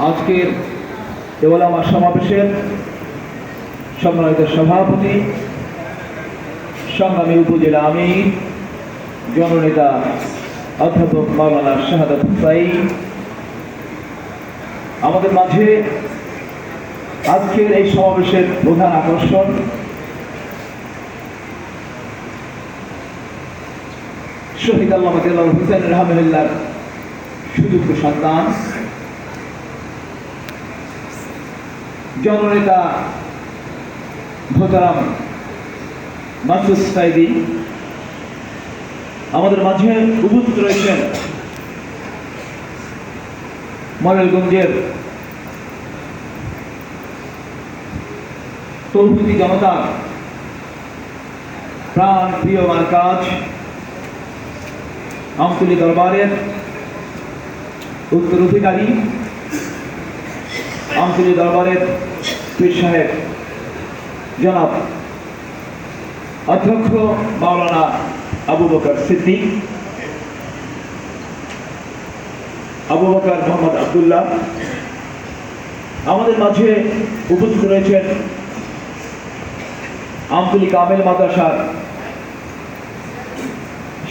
আজকের ওলামা সমাবেশের সম্মানিত সভাপতি, সংগ্রামী উপজেলা আমির, জননেতা অধ্যাপক মাওলানা শাহাদাত হুসাইন, আমাদের মাঝে আজকের এই সমাবেশের প্রধান আকর্ষণ শহীদ আল্লামা দেলোয়ার হোসেন রহমাতুল্লাহর সুযোগ্য সন্তান, জননেতা মোহতারাম মাসুদ সাইদি। আমাদের মাঝে উপস্থিত রয়েছেন মডেলগঞ্জের তৌহিদি জনতা প্রাণ প্রিয় মার্কাজ আমতলী দরবারের উত্তরাধিকারী, আমতলী দরবারের পীর সাহেব জনাব অধ্যক্ষ মাওলানা আবু বকর সিদ্দিক, আবু বকর মোহাম্মদ আব্দুল্লাহ। আমাদের মাঝে উপস্থিত রয়েছেন আমতলী কামেল মাদ্রাসার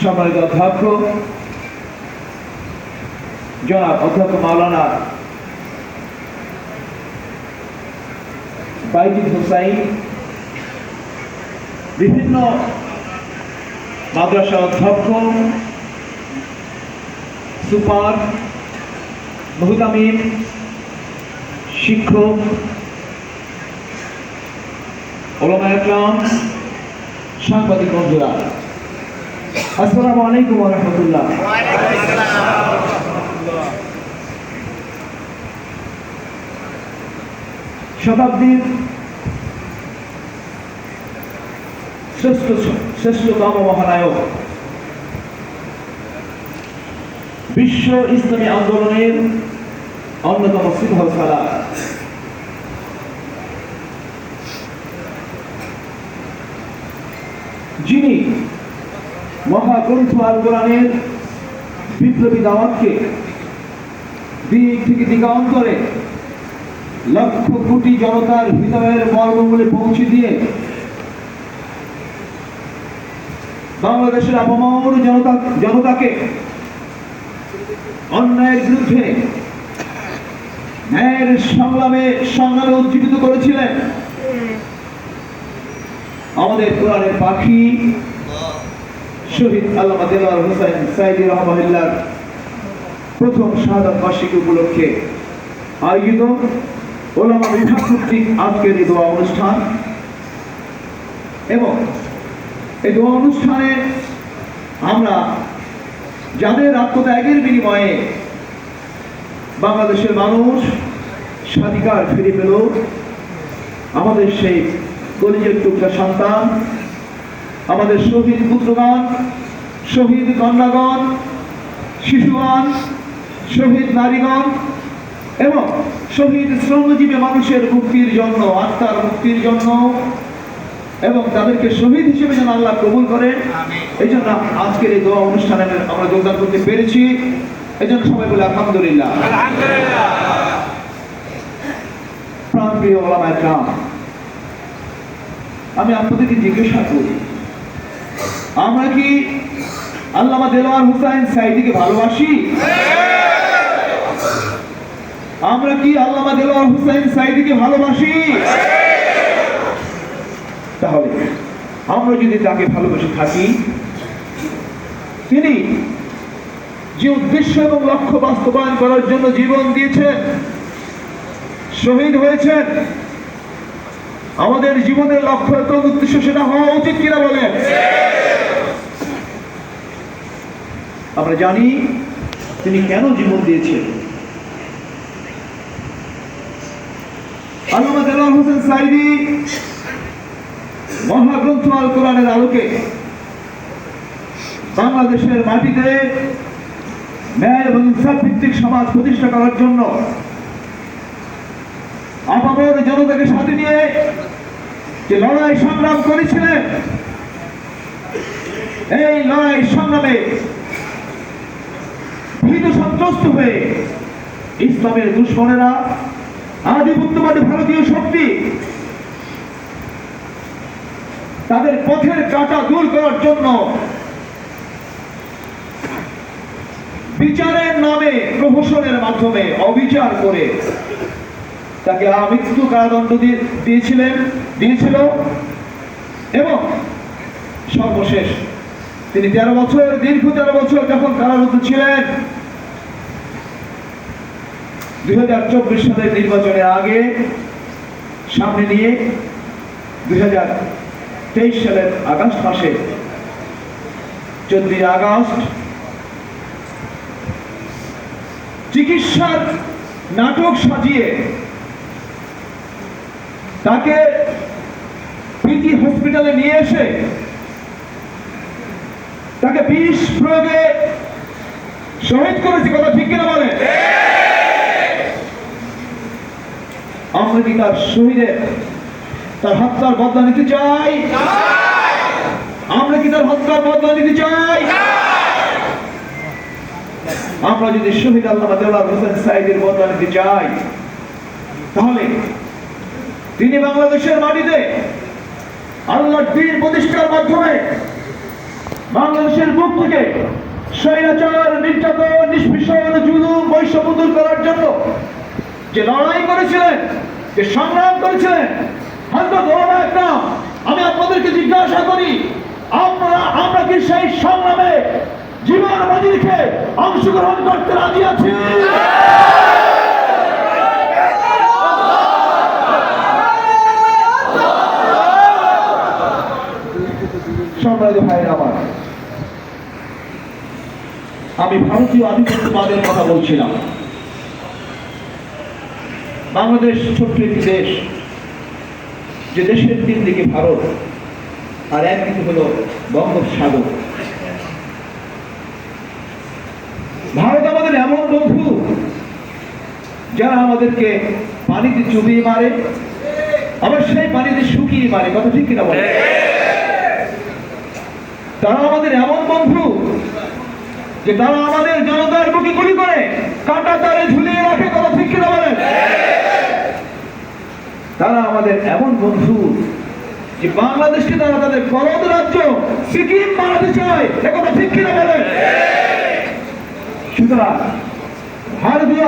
সম্মানিত অধ্যক্ষ জনাব অধ্যক্ষ মাওলানা বাইজিদ হুসাইন, বিভিন্ন মাদ্রাসা অধ্যক্ষ, সুপার, মুহতামিম, শিক্ষক, ওলামায়ে কেরাম, সাংবাদিক বন্ধুরা, আসসালামু আলাইকুম ওয়া রাহমাতুল্লাহ। শতাব্দীর শ্রেষ্ঠতম মহানায়ক, বিশ্ব ইসলামী আন্দোলনের অন্যতম সিংহসালা, যিনি মহাগ্রন্থ আল কোরআনের বিপ্লবী দাওয়াতকে দিক থেকে দিগান্তরে লক্ষ কোটি জনতার হৃদয়ের মর্মমূলে পৌঁছে দিয়ে বাংলাদেশের আপামর জনতাকে অন্যায়ের বিরুদ্ধে ন্যায়ের সংগ্রামে উজ্জীবিত করেছিলেন। আমাদের কোরআনের পাখি শহীদ আল্লামা দেলোয়ার হোসেন সাইদি রহমাতুল্লাহর প্রথম শাহাদাত বার্ষিকী উপলক্ষে আয়োজিত ওলামা বিভাগ কর্তৃক আজকের এই দোয়া অনুষ্ঠান, এবং এই দোয়া অনুষ্ঠানে আমরা যাদের আত্মত্যাগের বিনিময়ে বাংলাদেশের মানুষ স্বাধিকার ফিরে পেল, আমাদের সেই কলিজের টুকরা সন্তান, আমাদের শহীদ পুত্রগণ, শহীদ কন্যাগণ, শিশুগণ, শহীদ নারীগণ এবং শহীদ শ্রমজীবী মানুষের মুক্তির জন্য, আত্মার মুক্তির জন্য, এবং তাদেরকে শহীদ হিসেবে যেন আল্লাহ কবুল করেন, এই জন্য আজকের এই দোয়া অনুষ্ঠানে আমরা যোগদান করতে পেরেছি। এই জন্য সবাই বলে আলহামদুলিল্লাহ। প্রাণপ্রিয় ওলামায়ে কেরাম, আমি আপনাদেরকে জিজ্ঞাসা করি, আমরা কি আল্লামা দেলোয়ার হোসেন সাইদিকে ভালোবাসি? আমরা কি আল্লামা দেলোয়ার হোসেন সাইদিকে ভালোবাসি? তাহলে আমরা যদি তাকে ভালোবেসে থাকি, তিনি যে উদ্দেশ্য এবং লক্ষ্য বাস্তবায়ন করার জন্য জীবন দিয়েছেন, শহীদ হয়েছেন, আমাদের জীবনের লক্ষ্য এবং উদ্দেশ্য সেটা হওয়া উচিত কিনা বলেন? আমরা জানি তিনি কেন জীবন দিয়েছেন। আল্লামা দেলোয়ার হোসেন সাইদি মহাগ্রন্থ আল কোরআনের আলোকে বাংলাদেশের মাটিতে ন্যায় এবং ইনসাফ ভিত্তিক সমাজ প্রতিষ্ঠা করার জন্য আপামর জনতাকে সাথে নিয়ে যে লড়াই সংগ্রাম করেছিলেন, এই লড়াই সংগ্রামে ভীত সন্ত্রস্ত হয়ে ইসলামের দুশ্মনেরা, আধিপত্যবাদী ভারতীয় শক্তি তাদের পথের কাঁটা দূর করার জন্য বিচারের নামে প্রহসনের মাধ্যমে অবিচার করে তাকে আমৃত্যু কারাদণ্ড দিয়েছিল এবং সর্বশেষ তিনি দীর্ঘ 13 বছর যখন কারারুদ্ধ ছিলেন, 2024 সালের নির্বাচনের আগে সামনে নিয়ে 2023 সালের আগস্ট মাসে 14 আগস্ট চিকিৎসার নাটক সাজিয়ে তাকে পিজি হসপিটালে নিয়ে এসে তাকে বিষ প্রয়োগে শহীদ করেছে। কথা ঠিক কিনা বলেন? আমরা কি তার শহীদের তার হত্যার বদলা নিতে চাই? আমরা কি তার হত্যার বদলা নিতে চাই? আমরা যদি শহীদ আল্লামা দেওয়ার হোসেন সাইদের বদলা নিতে চাই, তাহলে তিনি বাংলাদেশের মাটিতে আল্লাহর দ্বীন প্রতিষ্ঠার মাধ্যমে বাংলাদেশের বুক থেকে স্বৈরাচার, নির্যাতন, নিষ্পেষণ, জুলুম, বৈষম্য দূর করার জন্য যে লড়াই করেছিলেন, যে সংগ্রাম করেছিলেন হযরত ওলামা একরাম, আমি আপনাদেরকে জিজ্ঞাসা করি, আমরা কি সেই সংগ্রামে জীবন বাজি রেখে অংশগ্রহণ করতে রাজি আছি? সম্মানিত ভাইরা আমার, আমি ভারতীয় আধিপত্যবাদের কথা বলছিলাম। বাংলাদেশ ছোট্ট একটি দেশ, যে দেশের 3 দিকে ভারত আর একদিকে হলো বঙ্গোপসাগর। ভারত আমাদের এমন বন্ধু যারা আমাদেরকে পানিতে চুবিয়ে মারে, আবার সেই পানিতে শুকিয়ে মারে। কথা ঠিক কিনা বলে? তারা আমাদের এমন বন্ধু যে তারা আমাদের জনতার বুকে গুলি করে কাঁটা তারে ঝুলিয়ে রাখে। কথা ঠিক কিনা বলেন? তারা আমাদের এমন বন্ধু যে বাংলাদেশকে তারা তাদের করদ রাজ্য সিকিম বানাতে চায়। কথা ঠিক কিনা বলেন? সুতরাং ভারতীয়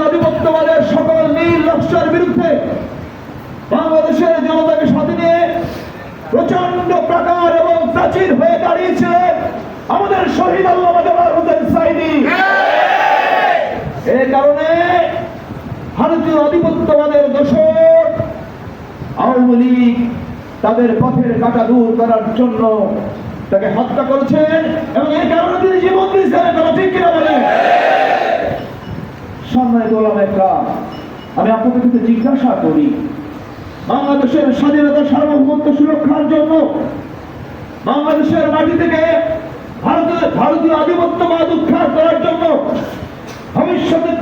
আধিপত্যবাদের সকল নীল নকশার বিরুদ্ধে বাংলাদেশের জনতাকে সাথে নিয়ে প্রচন্ড প্রাকার এবং প্রাচীর হয়ে দাঁড়িয়েছিলেন আমাদের শহীদ আল্লামা দেওয়ার হোসেন সাইদি। এই কারণে ভারতীয় আধিপত্যবাদের দোসর আওয়ামী লীগ তাদের পথের কাঁটা দূর করার জন্য তাকে হত্যা করেছেন এবং এই কারণে তিনি জীবন দিয়েছেন। ঠিক কিনা বলেন? সম্মানিত ওলামা একরাম, আমি আপনাদের কাছে জিজ্ঞাসা করি, বাংলাদেশের স্বাধীনতা সার্বভৌমত্ব সুরক্ষার জন্য বাংলাদেশের মাটি থেকে ভারতীয় আধিপত্যবাদ উদ্ধার করার জন্য ভবিষ্যতে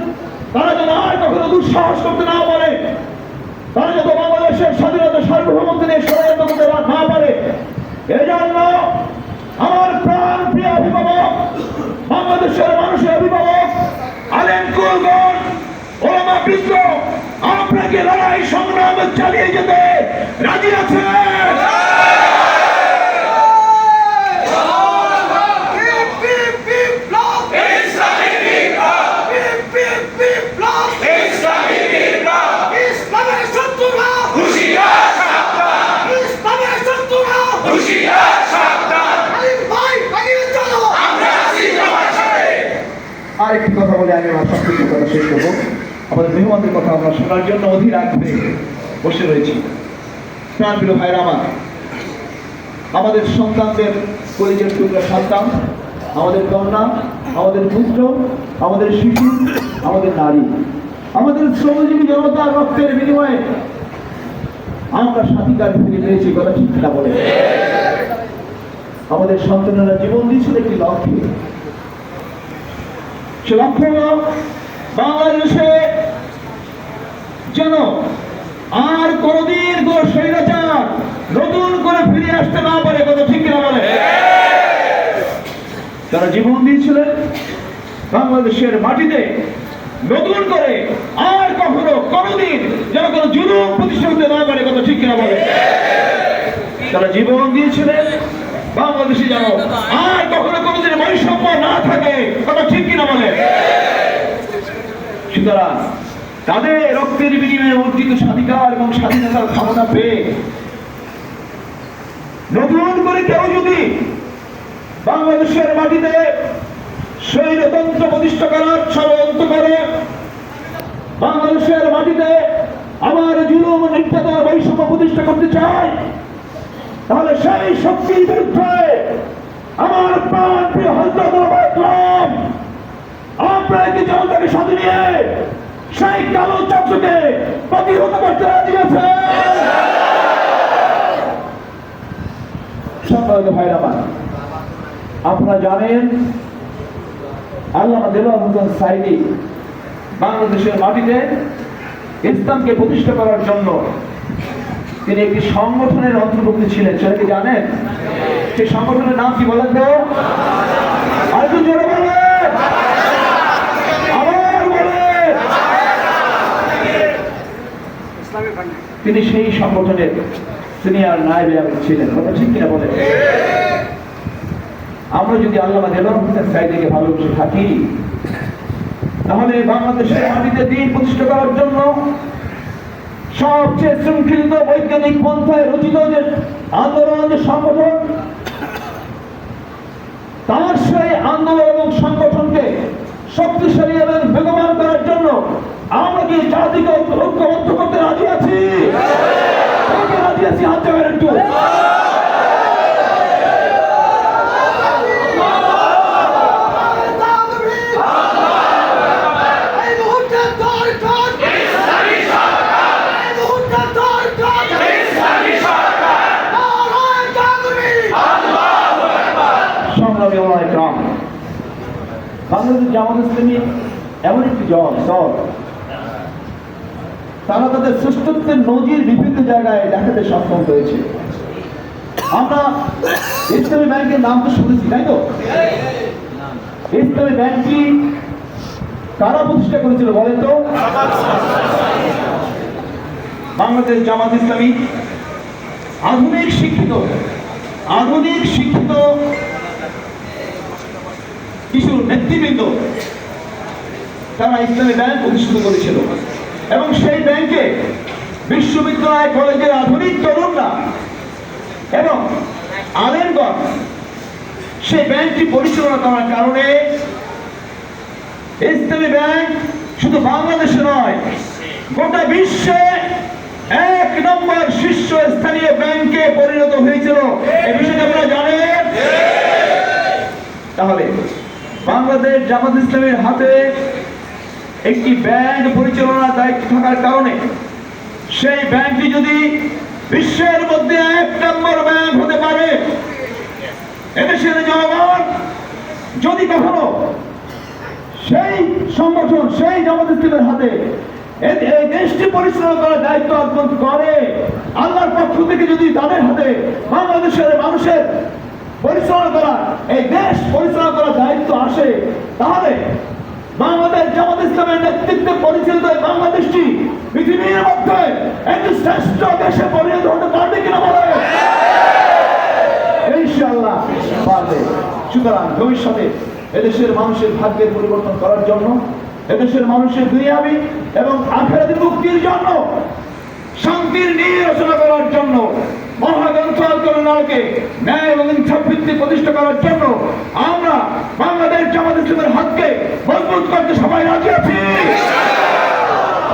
তারা যেন আর কখনো দুঃসাহস করতে না পারে, তারা যত বাংলাদেশের স্বাধীনতা সার্বভৌমত্ব নিয়ে ষড়যন্ত্র করতে না পারে, এই জন্য আমার প্রাণ প্রিয় অভিভাবক, বাংলাদেশের মানুষের অভিভাবক, আলেম কুলগণ, ওলামা বৃন্দ, আপনাকে লড়াই সংগ্রাম চালিয়ে যেতে রাজি আছে? আরেকটি কথা বলে আমি আমার সংক্ষিপ্ত কথা শেষ করবো। আমাদের মেহমানদের কথা আমরা শোনার জন্য অধীর আগ্রহে বসে রয়েছি। প্রাণপ্রিয় ভাইরা আমার, আমাদের সন্তানদের কলিজার টুকরা সন্তান, আমাদের কন্যা, আমাদের পুত্র, আমাদের শিশু, আমাদের নারী, আমাদের শ্রমজীবী জনতার রক্তের বিনিময়ে আমরা স্বাধিকার ফিরে পেয়েছি। কথা ঠিক না বলে? আমাদের সন্তানেরা জীবন দিয়েছিল একটি লক্ষ্যে। সে লক্ষ্য হল বাংলাদেশে যেন আর কোনদিন কোন স্বৈরাচার নতুন করে ফিরে আসতে না পারে। কথা ঠিক কিনা বলে? তারা জীবন দিয়েছিলেন বাংলাদেশের মাটিতে নতুন করে আর কখনো কোনোদিন যেন কোনো জুলুম প্রতিষ্ঠা হতে না পারে, কথা ঠিক কিনা বলে? তারা জীবন দিয়েছিলেন বাংলাদেশে যেন আর কখনো কোনোদিন বৈষম্য না থাকে, কথা ঠিক কিনা বলে? সুতরাং তাদের রক্তের বিনিময়ে অর্জিত স্বাধিকার এবং স্বাধীনতার ক্ষমতা পেয়ে নতুন করে কেউ যদি বাংলাদেশের মাটিতে স্বৈরতন্ত্র প্রতিষ্ঠা করার ষড়যন্ত্র করে, বাংলাদেশের মাটিতে আবার জুলুম নির্যাতন বৈষম্য প্রতিষ্ঠা করতে চায়, তাহলে সেই শক্তির বিরুদ্ধে আমার প্রাণ প্রিয় হযরত ইসলাম আপনাকে জনতাকে সাথে নিয়ে সেই কালো চক্রকে প্রতিহত করতে রাজি আছে। সম্মানিত ভাইরা আমার, আপনারা জানেন আল্লামা দেলোয়ার হোসেন সাঈদী বাংলাদেশের মাটিতে ইসলামকে প্রতিষ্ঠা করার জন্য তিনি একটি সংগঠনের অন্তর্ভুক্ত ছিলেন, সেটা কি জানেন? সেই সংগঠনের নাম কি বলেন তো? আর একটু জোরে বলেন, আবার বলেন। তিনি সেই সংগঠনের সিনিয়র নায়েবে আমির ছিলেন, কথা ঠিক কিনা বলেন? আমরা যদি আল্লামা দেলোয়ার হোসেন সাঈদীকে ভালোবেসে থাকি, তাহলে বাংলাদেশের মাটিতে দ্বীন প্রতিষ্ঠা করার জন্য সবচেয়ে শৃঙ্খলিত বৈজ্ঞানিক পন্থায় রচিত যে আন্দোলন, যে সংগঠন, তার সেই আন্দোলন এবং সংগঠনকে শক্তিশালী এবং বেগবান করার জন্য আমরা কি জাতিকে ঐক্যবদ্ধ করতে রাজি আছি? রাজি আছি, হাত জাগান একটু। বাংলাদেশ জামাত ইসলামী এমন একটি দল, তারা তাদের শ্রেষ্ঠত্বের নজির বিভিন্ন জায়গায় দেখাতে সক্ষম হয়েছে। আমরা ইসলামী ব্যাংকের নাম তো শুনেছি, তাই তো? ইসলামী ব্যাংকটি কারা প্রতিষ্ঠা করেছিল বলেন তো? বাংলাদেশ জামাত ইসলামী আধুনিক শিক্ষিত কিছু নেতৃবৃন্দ তারা ইসলামী ব্যাংক প্রতিষ্ঠিত করেছিল, এবং সেই ব্যাংকে বিশ্ববিদ্যালয় কলেজের আধুনিক তরুণরা এবং আলেমগণ সেই ব্যাংকটি পরিচালনা করার কারণে ইসলামী ব্যাংক শুধু বাংলাদেশে নয়, গোটা বিশ্বে 1 নম্বর শীর্ষস্থানীয় ব্যাংকে পরিণত হয়েছিল। এই বিষয়টা আপনারা জানেন? তাহলে বাংলাদেশ জামাত ইসলামের হাতে একটি ব্যাংক পরিচালনার দায়িত্ব থাকার কারণে সেই ব্যাংকটি যদি বিশ্বের মধ্যে 1 নম্বর ব্যাংক হতে পারে, এদেশের জনগণ যদি কখনো সেই সংগঠন, সেই জামাত ইসলামের হাতে এই দেশটি পরিচালনা করার দায়িত্ব অর্পণ করে, আল্লাহর পক্ষ থেকে যদি তাদের হাতে বাংলাদেশের মানুষের পরিচালনা করা, এই দেশ পরিচালনা করার দায়িত্ব আসে, তাহলে বাংলাদেশ জামাত ইসলামের নেতৃত্বে পরিচালিত বাংলাদেশটি পৃথিবীর মধ্যে একটি শ্রেষ্ঠ দেশে পরিণত হতে পারবে কিনা বলে? ইনশাআল্লাহ পারবে। সুতরাং ভবিষ্যতে এদেশের মানুষের ভাগ্যের পরিবর্তন করার জন্য, এদেশের মানুষের দুনিয়াবি এবং আখিরাতি মুক্তির জন্য, শান্তির নীড় রচনা করার জন্য, মহাগ্রন্থ আল-কোরআনকে ন্যায় এবং ইনসাফ ভিত্তিক প্রতিষ্ঠা করার জন্য আমরা বাংলাদেশ জামাত ইসলামের হাতকে মজবুত করতে সবাই রাজি আছি।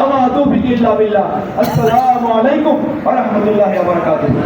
আল্লাহ তৌফিক ইল্লা বিল্লাহ। আসসালামু আলাইকুম ওয়া রাহমাতুল্লাহি ওয়া বারাকাতুহু।